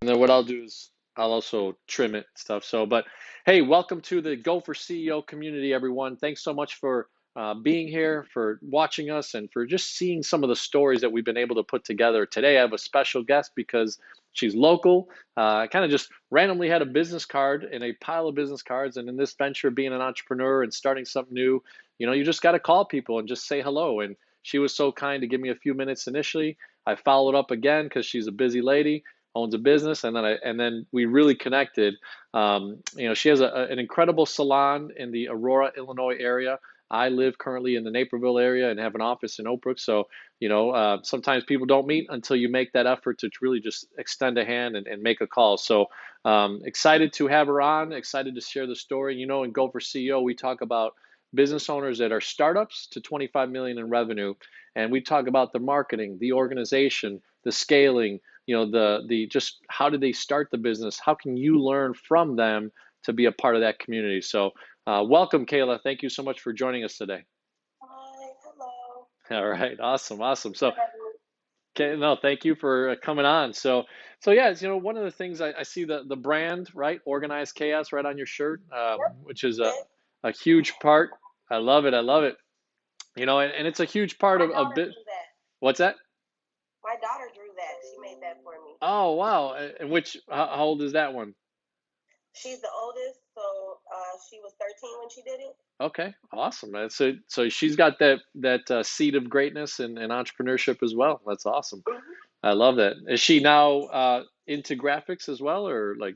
And then what I'll do is I'll also trim it and stuff. So, but hey, welcome to the Go for CEO community, everyone. Thanks so much for being here, for watching us, and for just seeing some of the stories that we've been able to put together. Today, I have a special guest because she's local. I kind of just randomly had a business card in a pile of business cards, and in this venture, being an entrepreneur and starting something new, you just got to call people and just say hello. And she was so kind to give me a few minutes initially. I followed up again because she's a busy lady, owns a business, and then we really connected. She has an incredible salon in the Aurora, Illinois area. I live currently in the Naperville area and have an office in Oak Brook. So, sometimes people don't meet until you make that effort to really just extend a hand and make a call. So, excited to have her on, excited to share the story. In Go for CEO, we talk about business owners that are startups to 25 million in revenue. And we talk about the marketing, the organization, the scaling, the just how did they start the business? How can you learn from them to be a part of that community? So, welcome, Kayla. Thank you so much for joining us today. Hi, hello. All right, awesome, awesome. For So, having me. okay, no, thank you for coming on. So yeah, one of the things I see the brand, right, organized chaos, right on your shirt, Yep, which is it. a huge part. I love it. I love it. And it's a huge part My of daughter bit. drew that. What's that? My daughter drew that. She made that for me. Oh, wow. And how old is that one? She's the oldest, so she was 13 when she did it. Okay, awesome, man. So she's got that seed of greatness and entrepreneurship as well. That's awesome. I love that. Is she now into graphics as well, or like?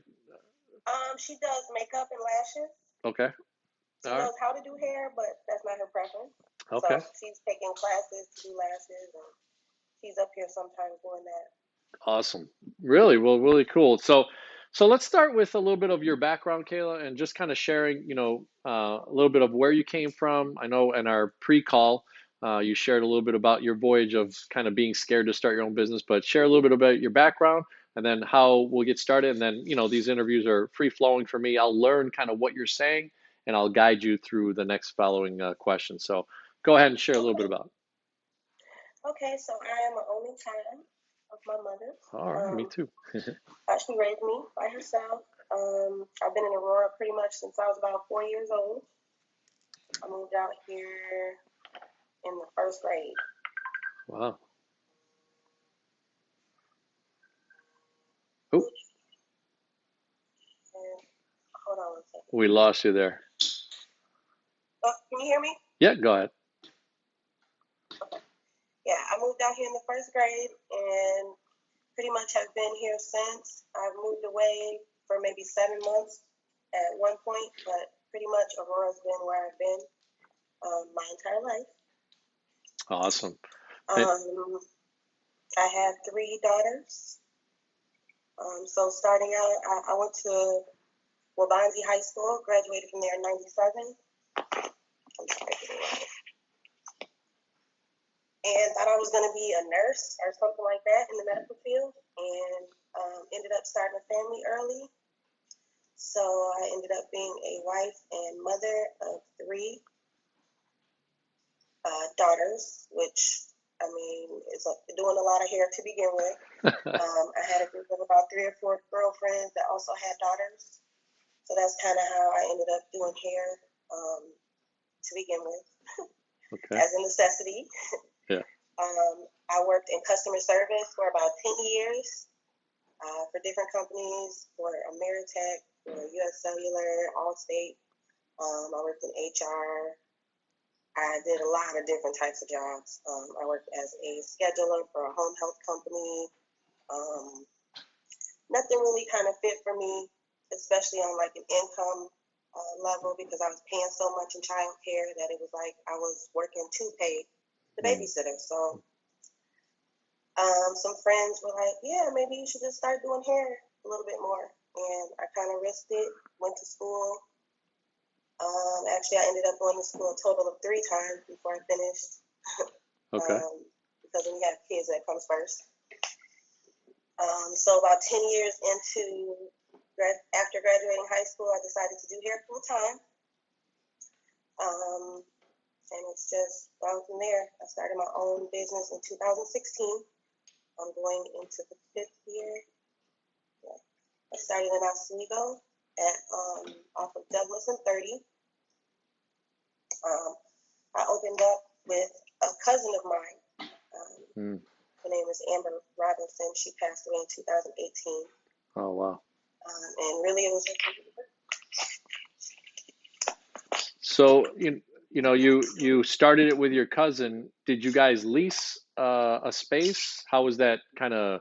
She does makeup and lashes. Okay, She all right, knows how to do hair, but that's not her preference. okay, So she's taking classes to do lashes, and she's up here sometimes doing that. awesome. Really, well, really cool. So let's start with a little bit of your background, Kayla, and just kind of sharing, a little bit of where you came from. I know in our pre-call, you shared a little bit about your voyage of kind of being scared to start your own business, but share a little bit about your background and then how we'll get started. And then, these interviews are free flowing for me. I'll learn kind of what you're saying and I'll guide you through the next following questions. So go ahead and share a little bit Okay. about it. Okay, so I am an only child of my mother. All right, me too. She raised me by herself. I've been in Aurora pretty much since I was about 4 years old. I moved out here in the first grade. Wow. Oh, And hold on one second. we lost you there. Oh, can you hear me? Yeah, go ahead. Okay. Yeah, I moved out here in the first grade and pretty much have been here since. I've moved away for maybe 7 months at one point, but pretty much Aurora's been where I've been my entire life. Awesome. And, Um, I have three daughters. So starting out, I went to Wabanzi High School, graduated from there in 97. I'm sorry. And thought I was going to be a nurse or something like that in the medical field, and ended up starting a family early. So I ended up being a wife and mother of three daughters, which I mean is doing a lot of hair to begin with. I had a group of about three or four girlfriends that also had daughters, so that's kind of how I ended up doing hair to begin with, okay. as a necessity. Yeah. I worked in customer service for about 10 years for different companies, for Ameritech, for US Cellular, Allstate. I worked in HR. I did a lot of different types of jobs. I worked as a scheduler for a home health company. Um, Nothing really kind of fit for me, especially on like an income level, because I was paying so much in childcare that it was like I was working to pay the Mm. babysitter. So some friends were like, yeah, maybe you should just start doing hair a little bit more. And I kind of risked it, went to school. Actually, I ended up going to school a total of 3 times before I finished, Okay. because when you have kids, that comes first. So about 10 years after graduating high school, I decided to do hair full time. Um, and it's just gone from there. I started my own business in 2016. I'm going into the 5th year. Yeah. I started in Oswego at off of Douglas and 30. Um, I opened up with a cousin of mine. Mm. Her name is Amber Robinson. She passed away in 2018. Oh, wow. And really, it was So you started it with your cousin. Did you guys lease a space? How was that kind of?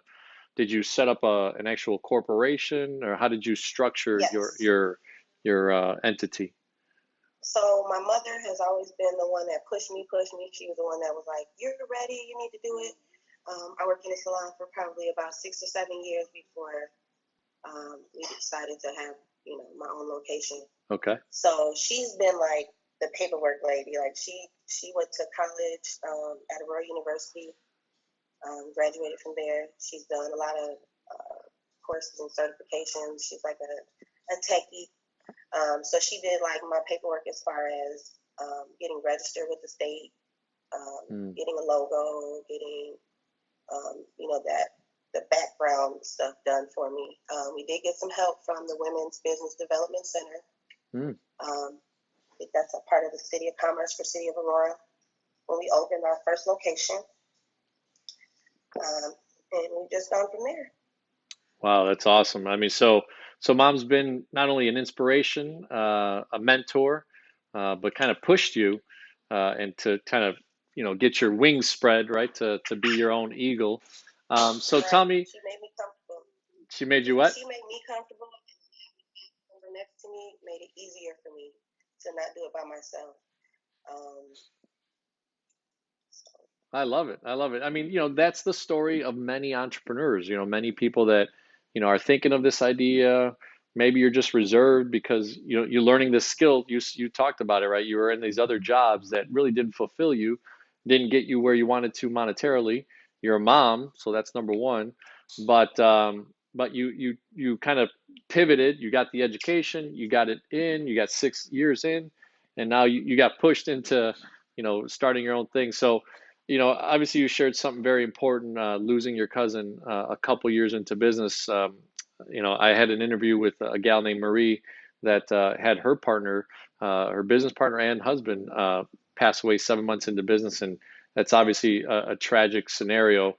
Did you set up an actual corporation, or how did you structure your yes. your your entity? So my mother has always been the one that pushed me, pushed me. She was the one that was like, "You're ready. You need to do it." I worked in a salon for probably about 6 or 7 years before we decided to have, my own location. Okay. So she's been like the paperwork lady. Like she went to college at a Royal University, graduated from there. She's done a lot of courses and certifications. She's like a techie. So she did like my paperwork as far as getting registered with the state, Mm. getting a logo, getting that the background stuff done for me. We did get some help from the Women's Business Development Center. Mm. Um, that's a part of the City of Commerce for City of Aurora when we opened our first location, and we've just gone from there. Wow, that's awesome. I mean, so mom's been not only an inspiration, a mentor, but kind of pushed you and to kind of get your wings spread, right, to be your own eagle. So tell Right? me, She made me comfortable. she made you what? She made me comfortable. Over next to me made it easier for me to not do it by myself. Um, so, I love it. I love it. I mean, that's the story of many entrepreneurs, many people that, are thinking of this idea. Maybe you're just reserved because, you're learning this skill. You talked about it, right? You were in these other jobs that really didn't fulfill you, didn't get you where you wanted to monetarily. You're a mom, so that's number one. But you kind of pivoted. You got the education, you got it in, you got 6 years in, and now you got pushed into, starting your own thing. So, obviously you shared something very important, losing your cousin a couple years into business. I had an interview with a gal named Marie that had her business partner and husband pass away 7 months into business, and that's obviously a tragic scenario.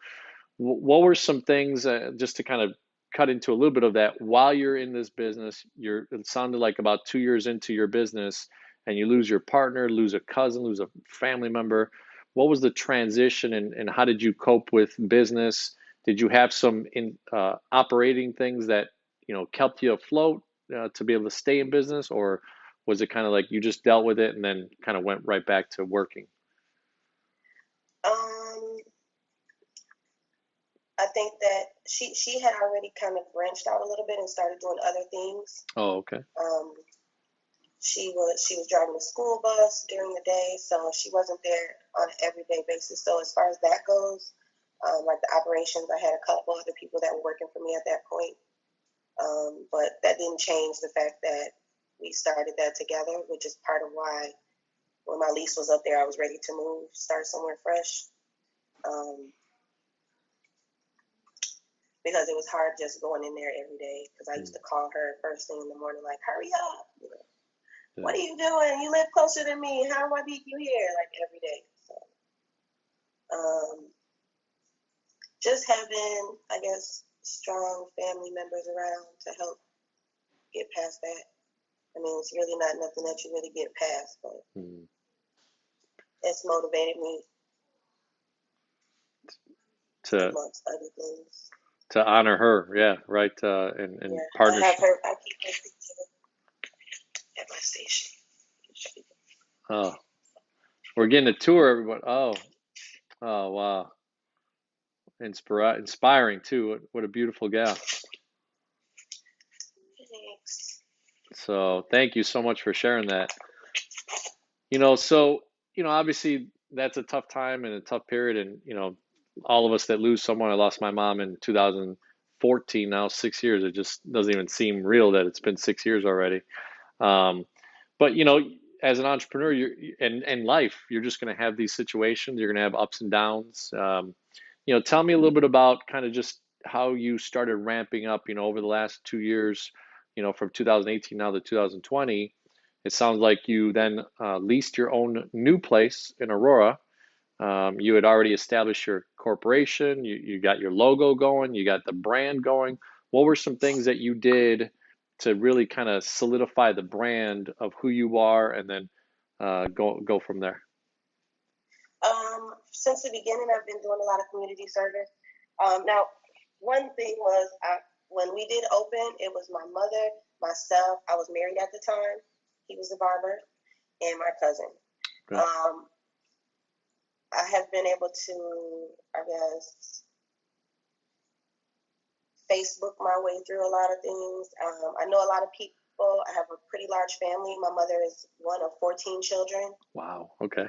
What were some things, just to kind of cut into a little bit of that, while you're in this business, it sounded like about 2 years into your business, and you lose your partner, lose a cousin, lose a family member. What was the transition, and how did you cope with business? Did you have some operating things that kept you afloat to be able to stay in business, or was it kind of like you just dealt with it and then kind of went right back to working? um, I think that she had already kind of branched out a little bit and started doing other things. Oh, okay. Um, she was driving a school bus during the day, so she wasn't there on an everyday basis. So as far as that goes, like the operations, I had a couple other people that were working for me at that point. But that didn't change the fact that we started that together, which is part of why when my lease was up there, I was ready to move, start somewhere fresh. Um, because it was hard just going in there every day because I used Mm. to call her first thing in the morning, like, hurry up. Yeah. What are you doing? You live closer than me. How do I beat you here? Like every day. So, um, just having, I guess, strong family members around to help get past that. I mean, it's really not nothing that you really get past, but Mm. it's motivated me To amongst other things. honor her, yeah, right, and Yeah, I have partnership. her. I keep her picture at my station. Oh, we're getting a tour, everybody. Oh, wow, inspiring too. What a beautiful gal. Thanks. So thank you so much for sharing that. So obviously that's a tough time and a tough period, and all of us that lose someone. I lost my mom in 2014. Now 6 years. It just doesn't even seem real that it's been 6 years already. Um, but as an entrepreneur, and life, you're just going to have these situations. You're going to have ups and downs. Tell me a little bit about kind of just how you started ramping up, over the last 2 years, from 2018 now to 2020. It sounds like you then leased your own new place in Aurora. You had already established your corporation. You got your logo going. You got the brand going. What were some things that you did to really kind of solidify the brand of who you are, and then go from there? Since the beginning, I've been doing a lot of community service. Now, one thing was when we did open, it was my mother, myself. I was married at the time. He was a barber, and my cousin. Okay. I have been able to, I guess, Facebook my way through a lot of things. I know a lot of people. I have a pretty large family. My mother is one of 14 children. Wow. Okay.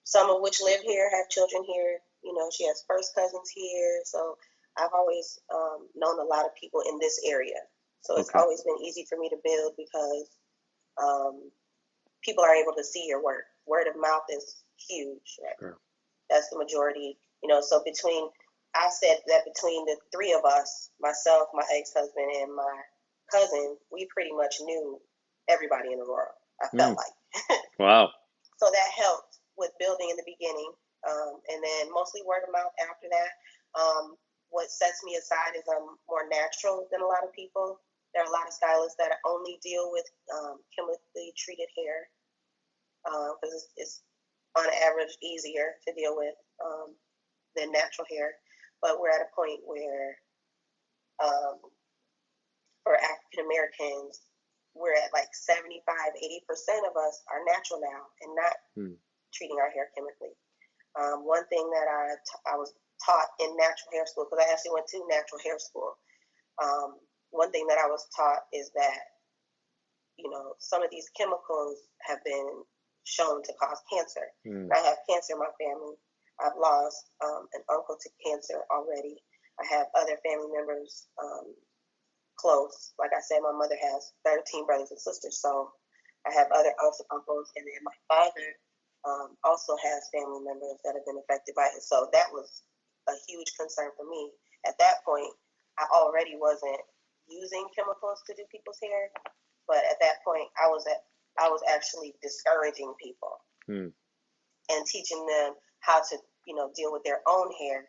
Some of which live here, have children here. She has first cousins here. So I've always known a lot of people in this area. So it's Okay. always been easy for me to build because people are able to see your work. Word of mouth is huge. Right? Sure. That's the majority. So I said that between the three of us, myself, my ex-husband, and my cousin, we pretty much knew everybody in Aurora. I felt like. Wow. So that helped with building in the beginning, and then mostly word of mouth after that. What sets me aside is I'm more natural than a lot of people. There are a lot of stylists that only deal with chemically treated hair because it's on average easier to deal with than natural hair. But we're at a point where for African Americans, we're at like 75, 80% of us are natural now and not treating our hair chemically. One thing that I was taught in natural hair school, because I actually went to natural hair school, one thing that I was taught is that, some of these chemicals have been shown to cause cancer. I have cancer in my family. I've lost an uncle to cancer already. I have other family members close. Like I said, my mother has 13 brothers and sisters, so I have other aunts and uncles, and then my father also has family members that have been affected by it. So that was a huge concern for me. At that point, I already wasn't using chemicals to do people's hair, but at that point, I was actually discouraging people and teaching them how to, deal with their own hair,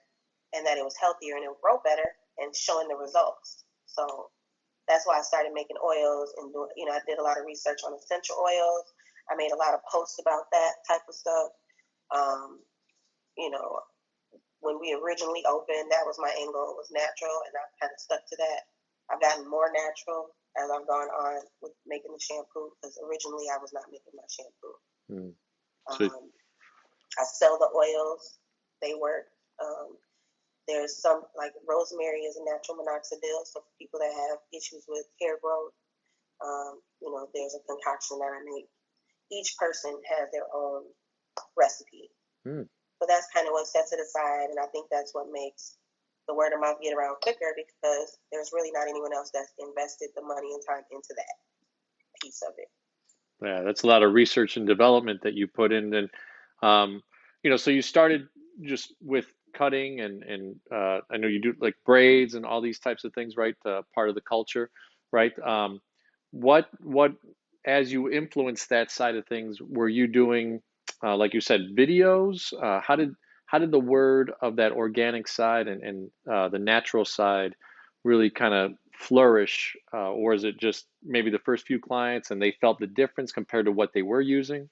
and that it was healthier and it would grow better, and showing the results. So that's why I started making oils and doing, I did a lot of research on essential oils. I made a lot of posts about that type of stuff. When we originally opened, that was my angle. It was natural, and I've kind of stuck to that. I've gotten more natural as I've gone on with making the shampoo, because originally I was not making my shampoo. So, I sell the oils. They work. There's some, like rosemary is a natural minoxidil, so for people that have issues with hair growth, there's a concoction that I make. Each person has their own recipe. So that's kind of what sets it aside, and I think that's what makes the word of mouth get around quicker, because there's really not anyone else that's invested the money and time into that piece of it. yeah, that's a lot of research and development that you put in. And so you started just with cutting, and I know you do like braids and all these types of things, right? Part of the culture, right? What as you influenced that side of things, were you doing, like you said, videos? How did the word of that organic side and the natural side really kind of flourish, or is it just maybe the first few clients and they felt the difference compared to what they were using?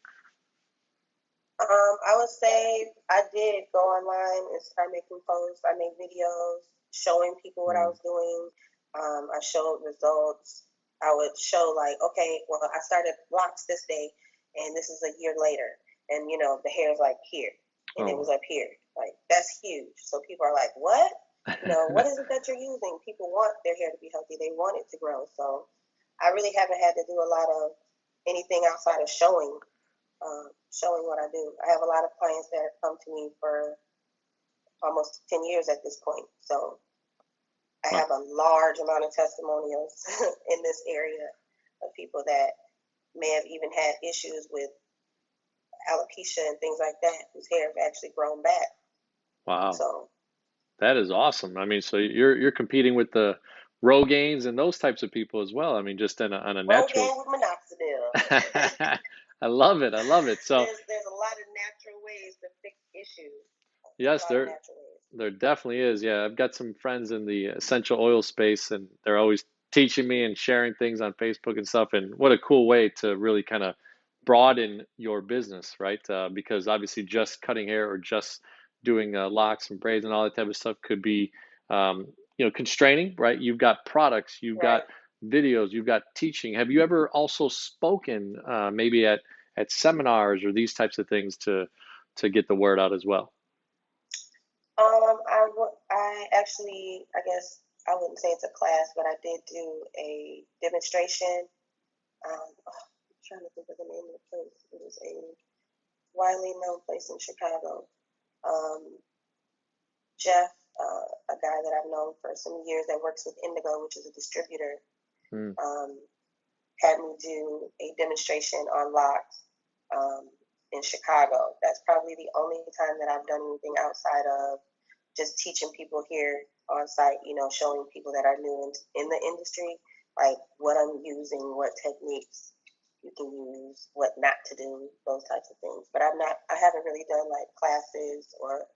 I would say I did go online and start making posts. I made videos showing people what I was doing. I showed results. I would show like, okay, well, I started locks this day, and this is a year later, and the hair is like here, and it was up here. Like, that's huge. So people are like, what? What is it that you're using? People want their hair to be healthy. They want it to grow. So I really haven't had to do a lot of anything outside of showing what I do. I have a lot of clients that have come to me for almost 10 years at this point. So I have a large amount of testimonials in this area of people that may have even had issues with alopecia and things like that, whose hair have actually grown back. Wow. So That is awesome. I mean, so you're competing with the Rogaines and those types of people as well. I mean, just on a natural. Rogaine with minoxidil. I love it. I love it. So There's a lot of natural ways to fix issues. A yes, lot of natural ways. there definitely is. Yeah, I've got some friends in the essential oil space, and they're always teaching me and sharing things on Facebook and stuff. And what a cool way to really kind of broaden your business, right? Because obviously, just cutting hair or just doing locks and braids and all that type of stuff could be, constraining, right? You've got products, you've got Right. videos, you've got teaching. Have you ever also spoken, maybe at seminars or these types of things to get the word out as well? I actually, I guess I wouldn't say it's a class, but I did do a demonstration. I'm trying to think of the name of the place. It was a widely known place in Chicago. Um, Jeff, a guy that I've known for some years that works with Indigo, which is a distributor, Hmm. um, had me do a demonstration on locks in Chicago. That's probably the only time that I've done anything outside of just teaching people here on site, showing people that are new in the industry, like what I'm using, what techniques you can use, what not to do, those types of things. But I haven't really done like classes or,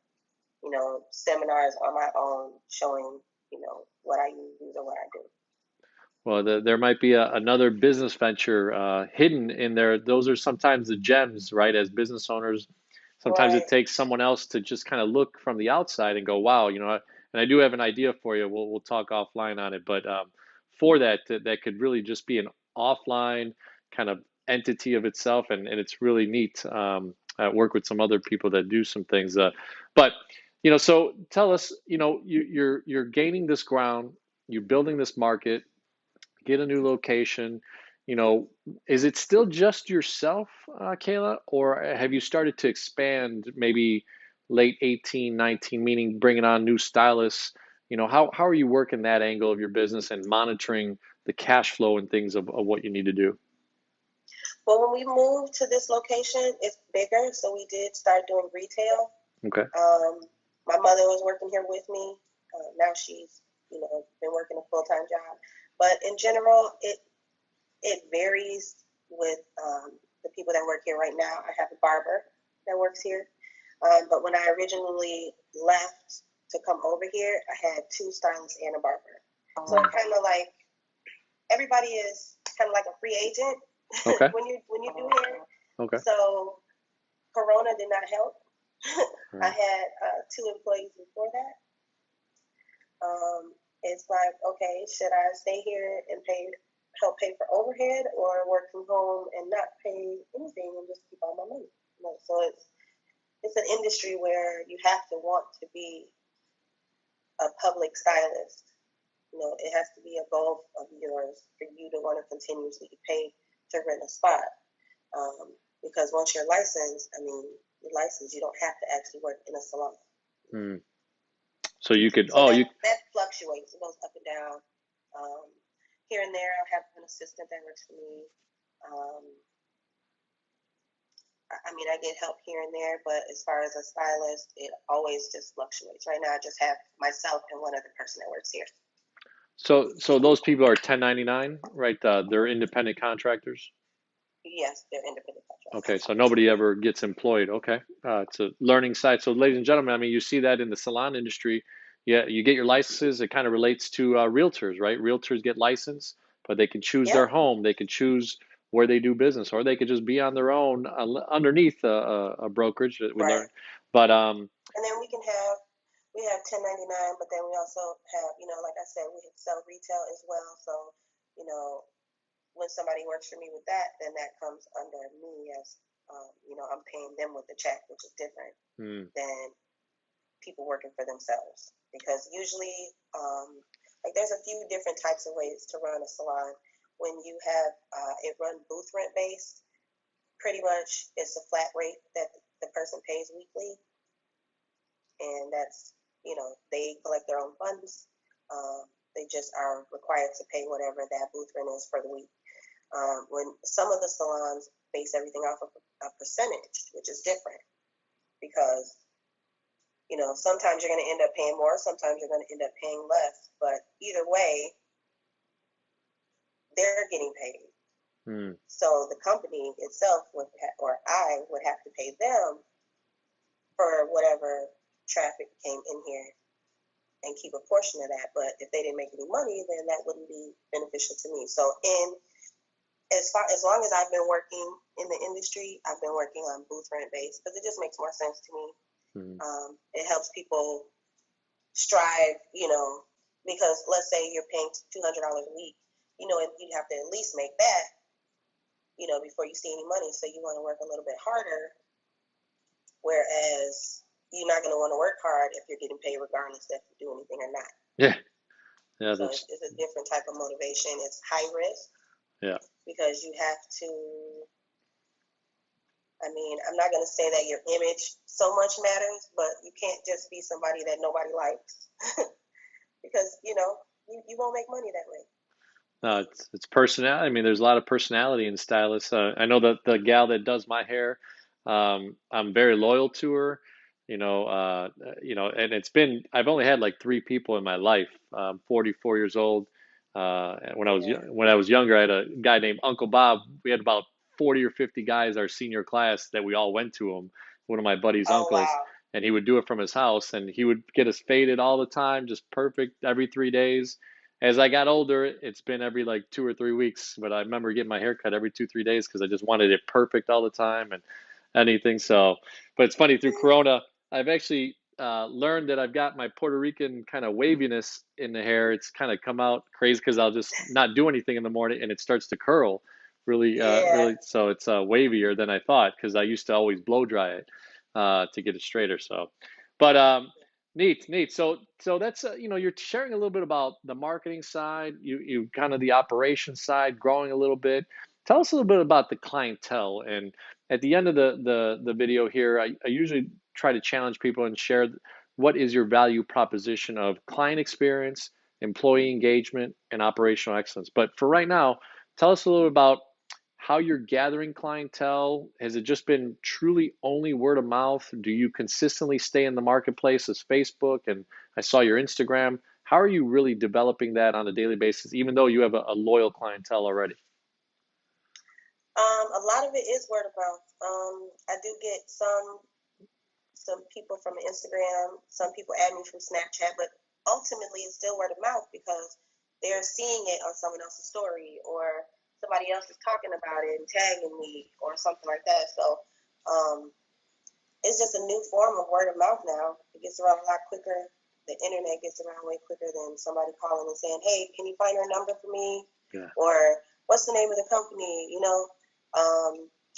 seminars on my own showing, what I use or what I do. Well, there might be another business venture hidden in there. Those are sometimes the gems, right? As business owners, sometimes it Right. takes someone else to just kind of look from the outside and go, "Wow, And I do have an idea for you. We'll talk offline on it, but for that could really just be an offline kind of entity of itself, and it's really neat. I work with some other people that do some things, but so tell us, you're gaining this ground, you're building this market, get a new location. You know, is it still just yourself, Kayla, or have you started to expand maybe late 18, 19, meaning bringing on new stylists? How are you working that angle of your business and monitoring the cash flow and things of what you need to do? Well, when we moved to this location, it's bigger, so we did start doing retail. Okay. Um, my mother was working here with me. Now she's, been working a full-time job. But in general, it varies with the people that work here right now. I have a barber that works here. But when I originally left to come over here, I had two stylists and a barber. So it Mm. kind of like everybody is kind of like a free agent Okay. when you do hair. Okay. So Corona did not help. I Right. had two employees before that. It's like, okay, should I stay here and help pay for overhead, or work from home and not pay anything and just keep all my money? So it's an industry where you have to want to be a public stylist. It has to be a goal of yours for you to want to continuously pay to rent a spot. Because once you're licensed, you don't have to actually work in a salon. Mm. So you could, So oh, that fluctuates. It goes up and down. Um, Here and there, I'll have an assistant that works for me. Um, I get help here and there, but as far as a stylist, it always just fluctuates. Right now, I just have myself and one other person that works here. so those people are 1099, right? They're independent contractors. Yes, they're independent Okay, contractors. so nobody ever gets employed. Okay, it's a learning site. So, ladies and gentlemen, I mean, you see that in the salon industry. Yeah, you get your licenses. It kind of relates to realtors, right? Realtors get licensed, but they can choose Yep. their home. They can choose where they do business, or they could just be on their own underneath a brokerage that we Right. learned. But And then we have 1099, but then we also have, like I said, we sell retail as well. So, you know, when somebody works for me with that, then that comes under me as, I'm paying them with the check, which is different hmm, than people working for themselves. Because usually, like there's a few different types of ways to run a salon. When you have it run booth rent based, pretty much it's a flat rate that the person pays weekly, and that's, they collect their own funds. They just are required to pay whatever that booth rent is for the week. When some of the salons base everything off of a percentage, which is different because Sometimes you're going to end up paying more, sometimes you're going to end up paying less, but either way, they're getting paid. Mm. So the company itself or I would have to pay them for whatever traffic came in here and keep a portion of that. But if they didn't make any money, then that wouldn't be beneficial to me. So as long as I've been working in the industry, I've been working on booth rent base because it just makes more sense to me. Mm. It helps people strive, because let's say you're paying $200 a week, you'd have to at least make that, before you see any money. So you want to work a little bit harder, whereas you're not going to want to work hard if you're getting paid regardless if you do anything or not. Yeah. Yeah. So it's a different type of motivation. It's high risk. Yeah. Because you have to, I'm not going to say that your image so much matters, but you can't just be somebody that nobody likes because, you won't make money that way. No, it's personality. I mean, there's a lot of personality in stylists. I know that the gal that does my hair, I'm very loyal to her. And I've only had like three people in my life. 44 years old. Yeah. When I was younger, I had a guy named Uncle Bob. We had about 40 or 50 guys our senior class that we all went to him. One of my buddy's Oh, uncles, wow. and he would do it from his house, and he would get us faded all the time, just perfect every 3 days. As I got older, it's been every like 2 or 3 weeks, but I remember getting my hair cut every 2, 3 days because I just wanted it perfect all the time and anything. So, but it's funny through Corona, I've actually learned that I've got my Puerto Rican kind of waviness in the hair. It's kind of come out crazy because I'll just not do anything in the morning and it starts to curl really, Yeah. really. So it's wavier than I thought because I used to always blow dry it to get it straighter. So, but neat, neat. So that's you're sharing a little bit about the marketing side, you kind of the operation side, growing a little bit. Tell us a little bit about the clientele. And at the end of the video here, I usually try to challenge people and share what is your value proposition of client experience, employee engagement, and operational excellence. But for right now, tell us a little about how you're gathering clientele. Has it just been truly only word of mouth? Do you consistently stay in the marketplace as Facebook? And I saw your Instagram. How are you really developing that on a daily basis, even though you have a loyal clientele already? A lot of it is word of mouth. I do get some people from Instagram, some people add me from Snapchat, but ultimately it's still word of mouth because they're seeing it on someone else's story or somebody else is talking about it and tagging me or something like that. So um, it's just a new form of word of mouth now. It gets around a lot quicker. The internet gets around way quicker than somebody calling and saying, "Hey, can you find her number for me?" Yeah. Or "What's the name of the company?"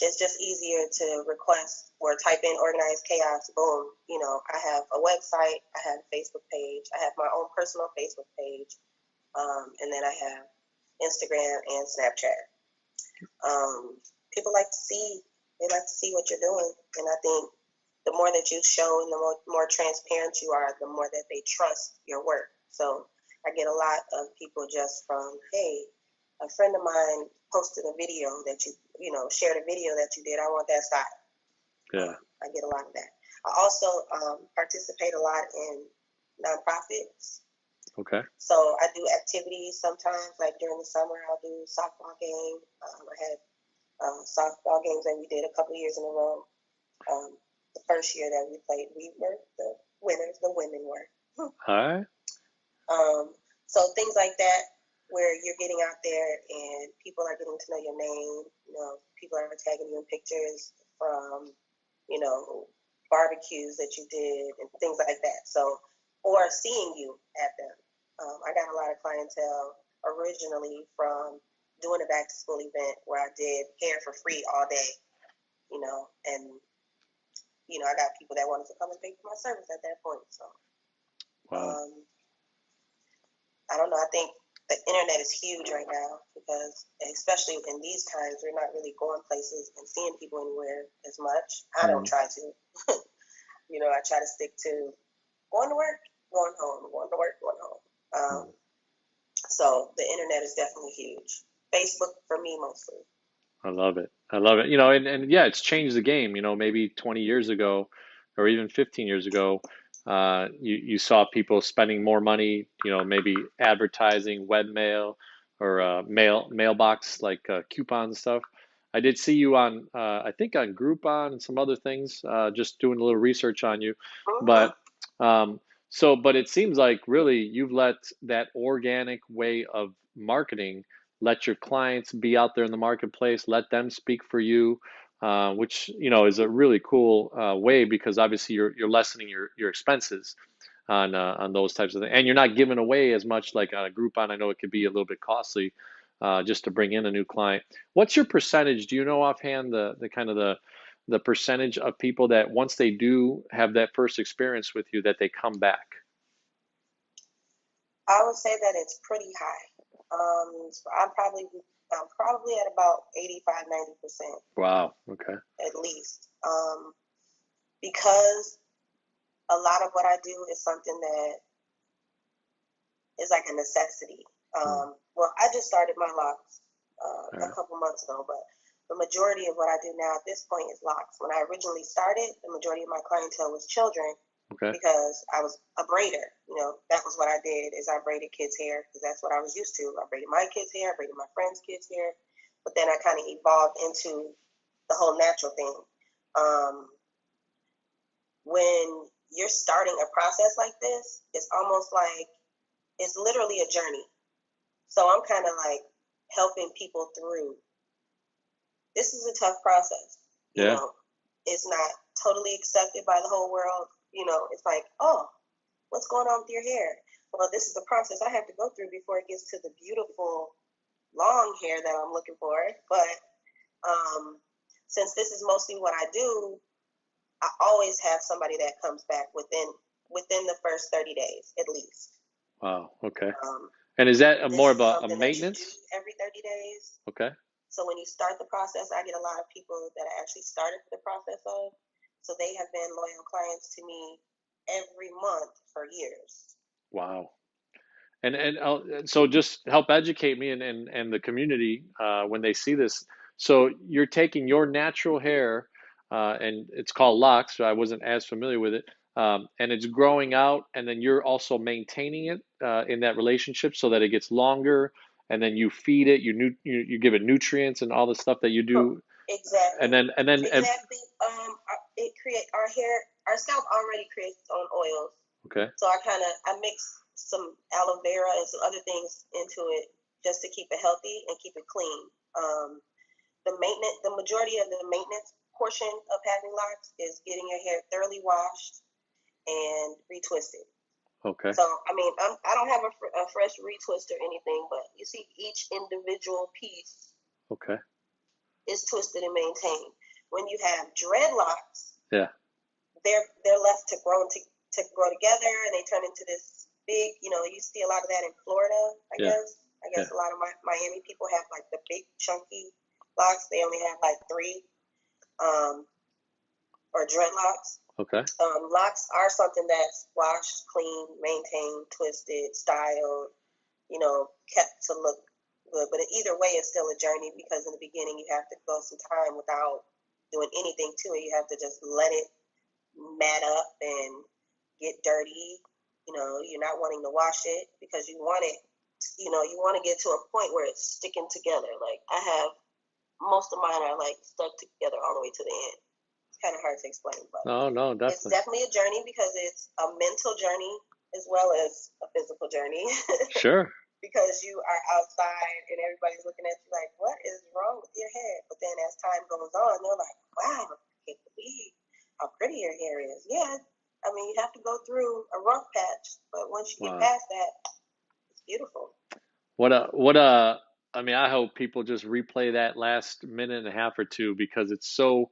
It's just easier to request or type in organized chaos. Boom. I have a website. I have a Facebook page. I have my own personal Facebook page, and then I have Instagram and Snapchat. People like to see. They like to see what you're doing, and I think the more that you show and the more transparent you are, the more that they trust your work. So I get a lot of people just from, hey, a friend of mine posted a video that shared a video that you did. I want that style. Yeah. I get a lot of that. I also participate a lot in nonprofits. Okay. So I do activities sometimes, like during the summer, I'll do softball game. I had softball games that we did a couple years in a row. The first year that we played, we were the winners. The women were. All right. So things like that, where you're getting out there and people are getting to know your name. People are tagging you in pictures from, barbecues that you did and things like that. So, or seeing you at them. I got a lot of clientele originally from doing a back to school event where I did hair for free all day, and I got people that wanted to come and pay for my service at that point. So, Wow. I don't know. I think the internet is huge right now because, especially in these times, we're not really going places and seeing people anywhere as much. I don't Mm. try to. I try to stick to going to work, going home, going to work, going home. Mm. So the internet is definitely huge. Facebook for me mostly. I love it. I love it. And yeah, it's changed the game. Maybe 20 years ago or even 15 years ago, You saw people spending more money, maybe advertising, webmail, or mailbox like coupons and stuff. I did see you on, I think on Groupon and some other things, just doing a little research on you. Mm-hmm. But um, but it seems like really you've let that organic way of marketing let your clients be out there in the marketplace, let them speak for you, which is a really cool way because obviously you're lessening your expenses on those types of things, and you're not giving away as much like on a Groupon. I know it could be a little bit costly just to bring in a new client. What's your percentage? Do you know offhand the kind of the percentage of people that once they do have that first experience with you that they come back? I would say that it's pretty high. So I'm probably at about 85-90% Wow. Okay. at least. Because a lot of what I do is something that is like a necessity. Hmm. Well, I just started my locks All a right. couple months ago, but the majority of what I do now at this point is locks. When I originally started, the majority of my clientele was children Okay. because I was a braider. That was what I did is I braided kids' hair because that's what I was used to. I braided my kids' hair, I braided my friends' kids' hair, but then I kind of evolved into the whole natural thing. Um, when you're starting a process like this, it's almost like it's literally a journey. So I'm kind of like helping people through. This is a tough process. You Yeah. know, it's not totally accepted by the whole world. It's like, oh, what's going on with your hair? Well, this is the process I have to go through before it gets to the beautiful long hair that I'm looking for. But um, since this is mostly what I do, I always have somebody that comes back within the first 30 days at least. Wow. Okay. Um, And is that this more of is a something that you do maintenance? every 30 days. Okay. So when you start the process, I get a lot of people that I actually started the process of. So they have been loyal clients to me every month for years. Wow. And so just help educate me and the community when they see this. So you're taking your natural hair, and it's called locks. So I wasn't as familiar with it, and it's growing out, and then you're also maintaining it in that relationship so that it gets longer, and then you feed it, you give it nutrients and all the stuff that you Oh, do, and exactly. then Exactly. It create our scalp already creates its own oils. okay, So I mix some aloe vera and some other things into it just to keep it healthy and keep it clean. The majority of the maintenance portion of having locks is getting your hair thoroughly washed and retwisted. okay, So I mean, I don't have a fresh retwist or anything, but you see, each individual piece okay, is twisted and maintained. When you have dreadlocks, yeah, they're left to grow together, and they turn into this big. You see a lot of that in Florida, I yeah, guess. I yeah, guess a lot of Miami people have like the big chunky locks. They only have like three, um, or dreadlocks. okay, Locks are something that's washed, clean, maintained, twisted, styled, kept to look good. But either way, it's still a journey because in the beginning you have to go some time without doing anything to it. You have to just let it mat up and get dirty. You're not wanting to wash it because you want it. You want to get to a point where it's sticking together. Like I have most of mine are like stuck together all the way to the end. It's kind of hard to explain, but no, no, it's definitely, definitely a journey because it's a mental journey as well as a physical journey. sure, Because you are outside and everybody's looking at you like, what is wrong with your hair? But then as time goes on, they're like, wow, I can't believe how pretty your hair is. Yeah, I mean, you have to go through a rough patch, but once you get wow. past that, it's beautiful. I mean, I hope people just replay that last minute and a half or two because it's so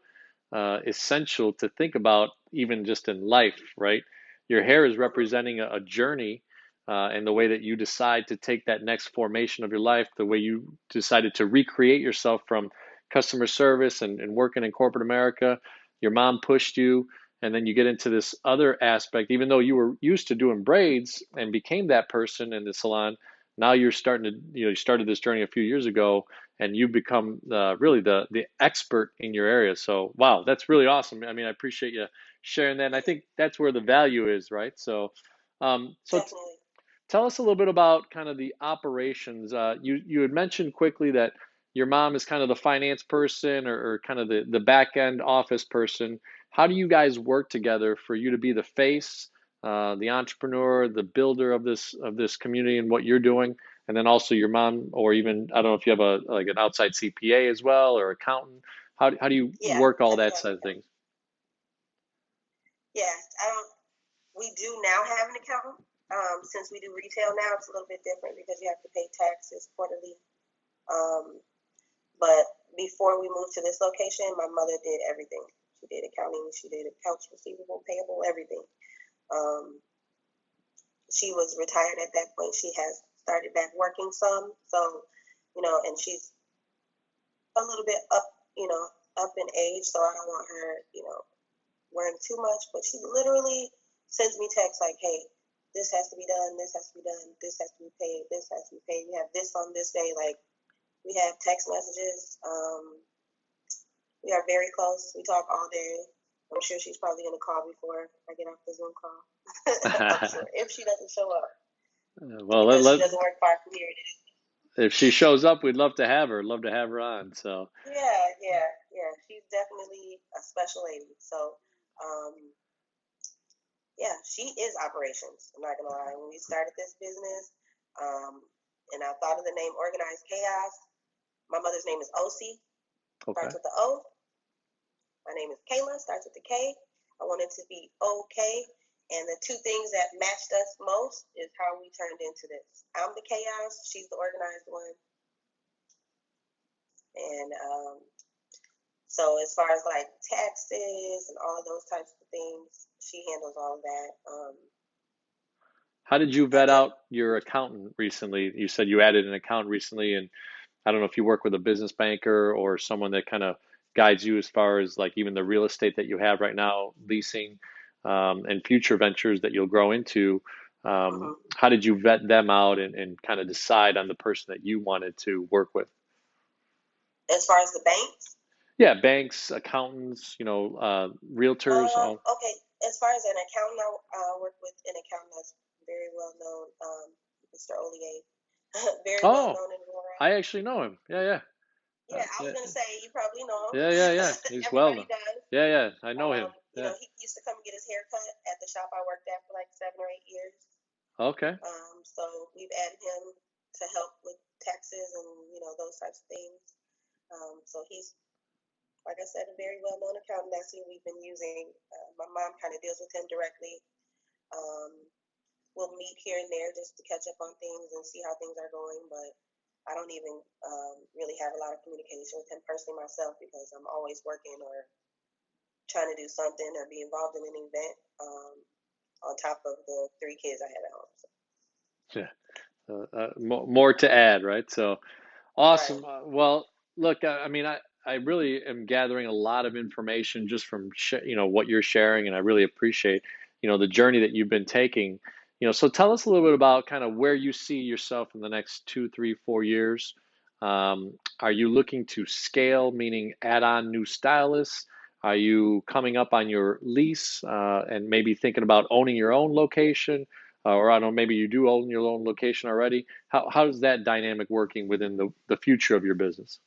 essential to think about even just in life, right? Your hair is Mm-hmm. representing a journey, and the way that you decide to take that next formation of your life, the way you decided to recreate yourself from customer service and working in corporate America. Your mom pushed you, and then you get into this other aspect, even though you were used to doing braids and became that person in the salon. Now you're starting to, you started this journey a few years ago, and you've become really the expert in your area. So wow, that's really awesome. I mean, I appreciate you sharing that. And I think that's where the value is, right? So Definitely. tell us a little bit about kind of the operations. You had mentioned quickly that your mom is kind of the finance person or kind of the back end office person. How do you guys work together for you to be the face, the entrepreneur, the builder of this community and what you're doing, and then also your mom, or even I don't know if you have a like an outside CPA as well or accountant. How do you Yeah, work all I do that have an side of accountant. things? Yeah, I don't. We do now have an accountant. Since we do retail now, it's a little bit different because you have to pay taxes quarterly. Um, but before we moved to this location, my mother did everything. She did accounting. She did accounts receivable, payable, everything. Um, she was retired at that point. She has started back working some, so and she's a little bit up, up in age. So I don't want her, worrying too much. But she literally sends me texts like, "Hey, this has to be done. This has to be done. This has to be paid. This has to be paid. We have this on this day." Like we have text messages. We are very close. We talk all day. I'm sure she's probably gonna call before I get off the Zoom call. I'm sure if she doesn't show up Well, because she doesn't work far from here. if she shows up, we'd love to have her. Love to have her on. So. Yeah, yeah, yeah. She's definitely a special lady. So, um, yeah, she is operations. I'm not gonna lie. When we started this business, um, and I thought of the name Organized Chaos. My mother's name is OC, Okay. starts with the O. My name is Kayla, starts with the K. I wanted to be okay. And the two things that matched us most is how we turned into this. I'm the chaos, she's the organized one. And so as far as like taxes and all of those types of things, she handles all of that. How did you I vet just out your accountant recently? You said you added an account recently, and I don't know if you work with a business banker or someone that kind of guides you as far as like even the real estate that you have right now, leasing, and future ventures that you'll grow into. mhm. How did you vet them out and kind of decide on the person that you wanted to work with? As far as the banks, Yeah, banks, accountants, realtors, all. okay. As far as an accountant, I work with an accountant that's very well known, Mr. Olier, very well Oh, known in Aurora. I actually know him. Yeah, yeah. Yeah, I was Yeah, gonna say you probably know him. yeah, yeah, yeah. He's well Everybody known. does. Yeah, yeah. I know him. Yeah. He used to come and get his hair cut at the shop I worked at for like 7 or 8 years. Okay. So we've added him to help with taxes and those types of things. So he's, like I said, a very well-known accountant. That's who we've been using. My mom kind of deals with him directly. Um, we'll meet here and there just to catch up on things and see how things are going, but I don't even really have a lot of communication with him personally myself because I'm always working or trying to do something or be involved in an event on top of the 3 kids I have at home. So. Yeah. More to add, right? So Right. awesome. Well, look, I mean, I really am gathering a lot of information just from what you're sharing, and I really appreciate the journey that you've been taking. So tell us a little bit about kind of where you see yourself in the next 2, 3, 4 years. Are you looking to scale, meaning add on new stylists? Are you coming up on your lease and maybe thinking about owning your own location? Or I don't know, maybe you do own your own location already. How is that dynamic working within the future of your business?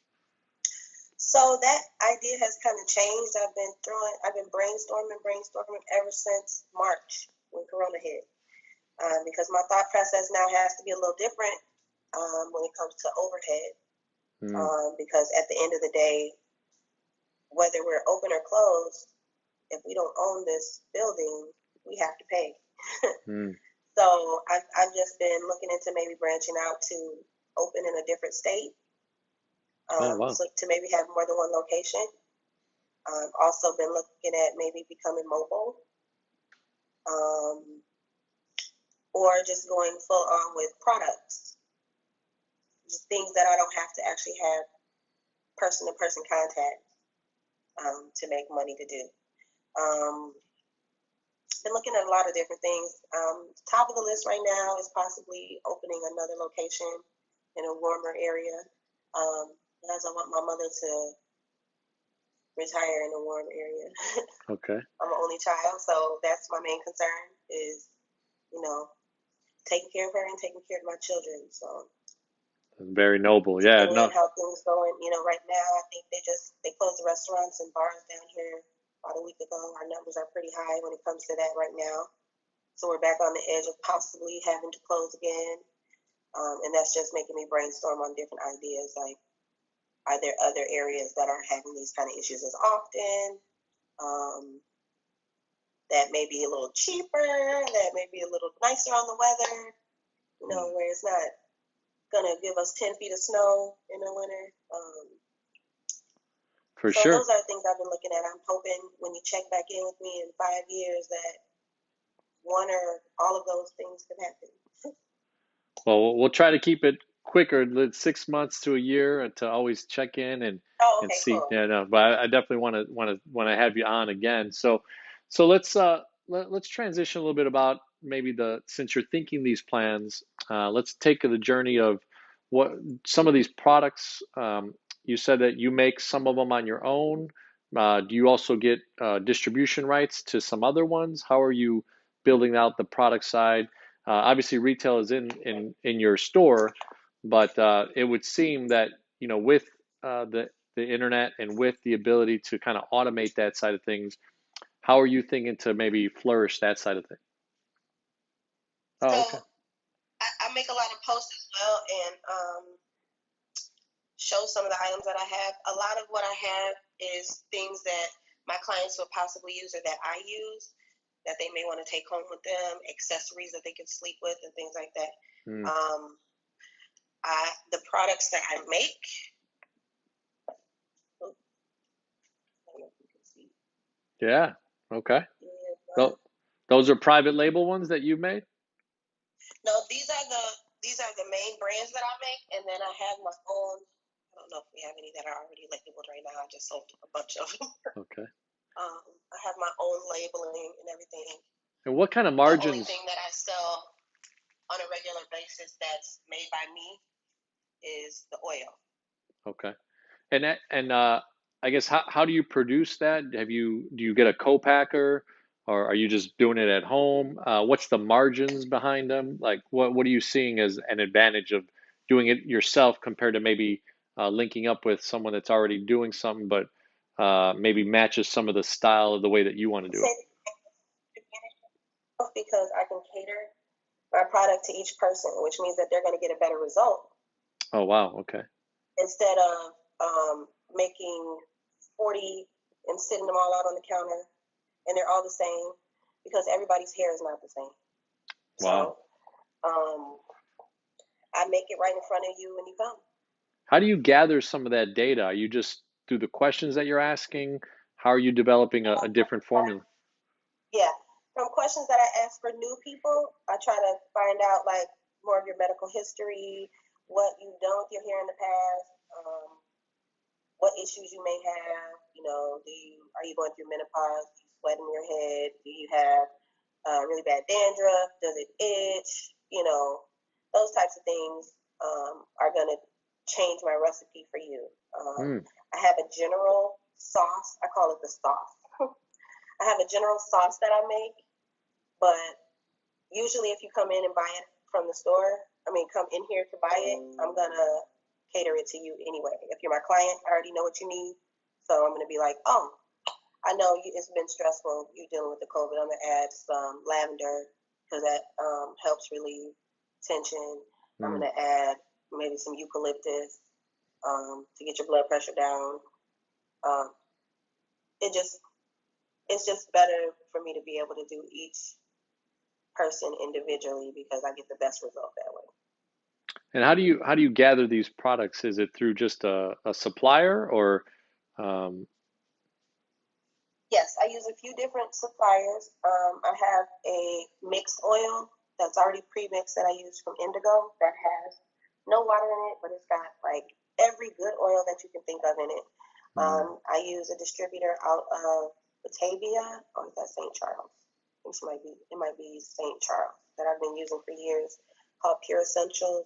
So that idea has kind of changed. I've been brainstorming ever since March when Corona hit, because my thought process now has to be a little different when it comes to overhead. Mm, Because at the end of the day, whether we're open or closed, if we don't own this building, we have to pay. mm. So I've just been looking into maybe branching out to open in a different state, Oh, wow. so to maybe have more than one location. Also been looking at maybe becoming mobile, um, or just going full on with products, just things that I don't have to actually have person to person contact to make money to do. Um, been looking at a lot of different things. Top of the list right now is possibly opening another location in a warmer area, because I want my mother to retire in a warm area. Okay. I'm an only child, so that's my main concern is, you know, taking care of her and taking care of my children. So Very noble. Yeah. depending on No, how things going, right now I think they closed the restaurants and bars down here about a week ago. Our numbers are pretty high when it comes to that right now. So we're back on the edge of possibly having to close again. And that's just making me brainstorm on different ideas. Like, are there other areas that are having these kind of issues as often? That may be a little cheaper, that may be a little nicer on the weather, where it's not gonna give us 10 feet of snow in the winter. for So sure. those are the things I've been looking at. I'm hoping when you check back in with me in 5 years that one or all of those things can happen. Well, we'll try to keep it quicker, 6 months to a year, to always check in Oh, and okay, see. cool. Yeah, no, but I definitely want to have you on again. So let's transition a little bit about maybe since you're thinking these plans, let's take the journey of what some of these products. You said that you make some of them on your own. Do you also get distribution rights to some other ones? How are you building out the product side? Obviously, retail is in your store, but it would seem that with the internet and with the ability to kind of automate that side of things, how are you thinking to maybe flourish that side of things? So Oh, okay. I make a lot of posts as well and show some of the items that I have. A lot of what I have is things that my clients will possibly use or that I use that they may want to take home with them, accessories that they can sleep with and things like that. Mm, Um, the products that I make, I don't know if you can see. yeah. Okay. Yeah, Tho- Those are private label ones that you've made? no, these are the main brands that I make, and then I have my own. I don't know if we have any that are already labeled right now. I just sold a bunch of them. Okay. I have my own labeling and everything. And what kind of The only margins? thing that I sell on a regular basis that's made by me is the oil. Okay. And I guess how do you produce that? Do you get a co-packer, or are you just doing it at home? What's the margins behind them? Like what are you seeing as an advantage of doing it yourself compared to maybe linking up with someone that's already doing something, but maybe matches some of the style of the way that you want to do it? Say because I can cater my product to each person, which means that they're going to get a better result Oh wow, okay. instead of making 40 and sitting them all out on the counter and they're all the same because everybody's hair is not the same. Wow. So I make it right in front of you when you come. How do you gather some of that data? Are you just through the questions that you're asking? How are you developing a different formula? Yeah. From questions that I ask for new people, I try to find out like more of your medical history, what you've done with your hair in the past, what issues you may have. Are you going through menopause? Do you sweat in your head? Do you have really bad dandruff? Does it itch? Those types of things are going to change my recipe for you. Hmm. I have a general sauce. I call it the sauce. I have a general sauce that I make, but usually if you come in and buy it from the store, come in here to buy it, I'm going to cater it to you anyway. If you're my client, I already know what you need. So I'm going to be like, oh, I know it's been stressful. You're dealing with the COVID. I'm going to add some lavender because that helps relieve tension. I'm Hmm. going to add maybe some eucalyptus to get your blood pressure down. Um, it just it's just better for me to be able to do each person individually because I get the best result that way. And how do you gather these products? Is it through just a supplier or um, Yes, I use a few different suppliers. I have a mixed oil that's already pre-mixed that I use from Indigo that has no water in it, but it's got like every good oil that you can think of in it. mm, I use a distributor out of Batavia, or is that St. Charles? I think it might be St. Charles that I've been using for years, called Pure Essentials.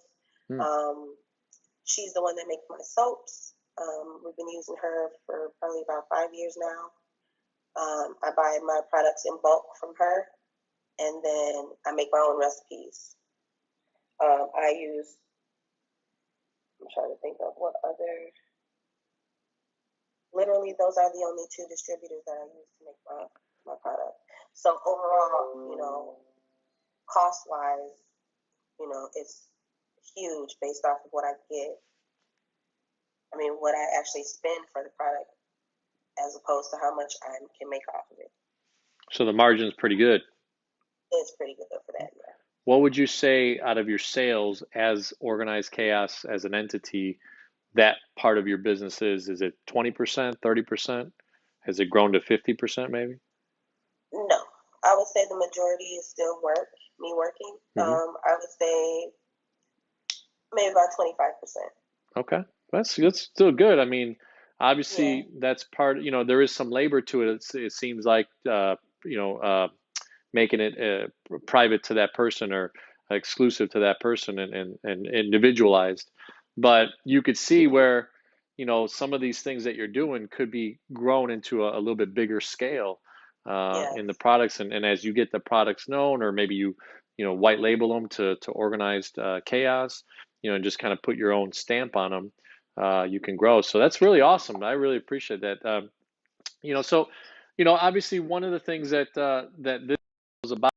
mm, Um, she's the one that makes my soaps. We've been using her for probably about 5 years now. I buy my products in bulk from her, and then I make my own recipes. I use, I'm trying to think of what other, literally, those are the only two distributors that I use to make my product. So overall, cost wise, it's huge based off of what I get. I mean, what I actually spend for the product as opposed to how much I can make off of it. So the margin's pretty good. It's pretty good for that, yeah. What would you say out of your sales as Organized Chaos as an entity, that part of your business is? Is it 20%, 30%? Has it grown to 50% maybe? No, I would say the majority is still me working. Hmm. I would say maybe about 25%. Okay, that's still good. I mean, Yeah, obviously that's part, there is some labor to it. It seems like making it private to that person or exclusive to that person and individualized. But you could see where, some of these things that you're doing could be grown into a little bit bigger scale yeah, in the products. And as you get the products known, or maybe white label them to organized chaos, and just kind of put your own stamp on them, you can grow. So that's really awesome. I really appreciate that. So, obviously one of the things that this was about.